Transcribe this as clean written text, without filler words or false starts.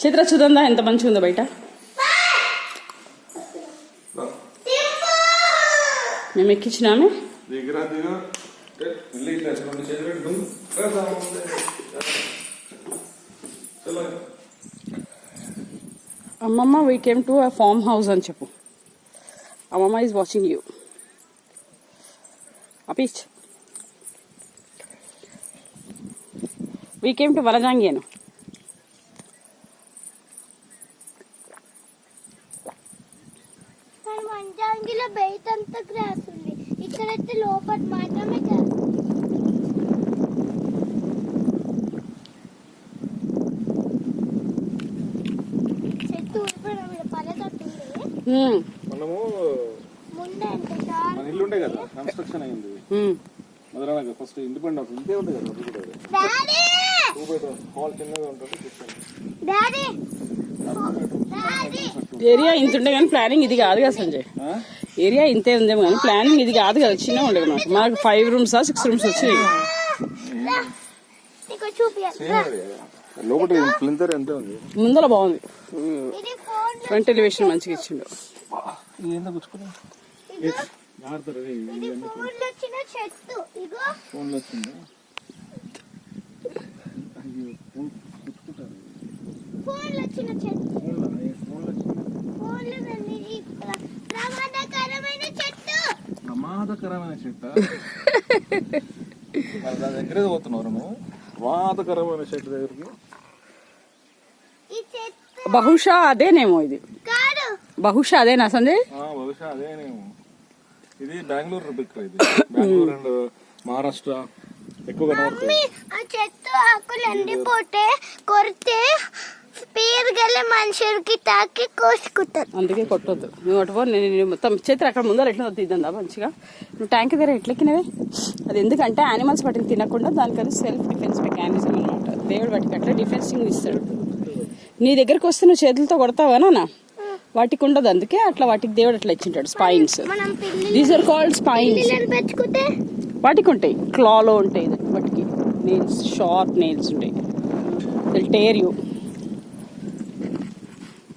చిత్ర చూద్దా ఎంత మంచిగా ఉందో బయట. మేము ఎక్కించినామే. అమ్మమ్మ we came to a farm house అని చెప్పు. అమ్మమ్మ ఈజ్ వాచింగ్ యూ. అపీచ్ వీ కేమ్ టు వరజాంగియను. వరజాంగిలో బయట అంతా గ్రాస్ ఉంది, ఇక్కడైతే లోపల మాత్రమే గ్రాస్. చెట్టు ఊరిపోయిన మీద పల్లెటట్టుంది. మనము మన ఇల్లు ఉండే కదా, కన్స్ట్రక్షన్ అయింది మధురానగర్. ఫస్ట్ ఇండిపెండెన్స్ ఇంతే ఉండే కదా, హాల్ చిన్నగా ఉంటుంది. ఏరియా ఇంత ఉండే కానీ ప్లానింగ్ ఇది కాదు కదా సంజయ్. ఏరియా ఇంతే ఉందేమో కానీ ప్లానింగ్ ఇది కాదు కదా, చిన్నగా ఉండేది. మాకు 5 rooms 6 rooms వచ్చినాయి. ముందర బాగుంది, ఫ్రంట్ ఎలివేషన్ మంచిగా ఇచ్చిండు. ప్రమాదకరమైన చెట్టు దాని దగ్గరే పోతున్నారు. ప్రమాదకరమైన చెట్టు దగ్గరికి బహుశా అదేనేమో ఇది, బహుశా అదేనా సంజయ్? బహుశా అదేనేమో. ఇది బెంగళూరు పిక్. ఇది బెంగళూరు అండ్ మహారాష్ట్ర ఎక్కువగా. ఆ చెట్టు ఆకులు ఎండిపోతే కొడితే పేరుగల మనుషులకి తాకి కోసుకుంటారు, అందుకే కొట్టొద్దు. నువ్వు అటుపో, నేను మొత్తం చేతులు అక్కడ ముందర ఎట్లా తీద్దా మంచిగా. నువ్వు ట్యాంక్ దగ్గర ఎట్లెక్కినవే. అది ఎందుకంటే యానిమల్స్ వాటిని తినకుండా దానికది సెల్ఫ్ డిఫెన్స్ మెకానిజం అనమాట. దేవుడు వాటికి అట్లా డిఫెన్సింగ్ ఇస్తాడు. నీ దగ్గరకు వస్తే నువ్వు చేతులతో కొడతావా నాన్న? వాటికి ఉండదు, అందుకే అట్లా వాటికి దేవుడు అట్లా ఇచ్చింటాడు spines. These are called spines. వాటికి ఉంటాయి, క్లాలో ఉంటాయి వాటికి నెయిల్స్, షార్ప్ నెయిల్స్ ఉంటాయి. They will tear you.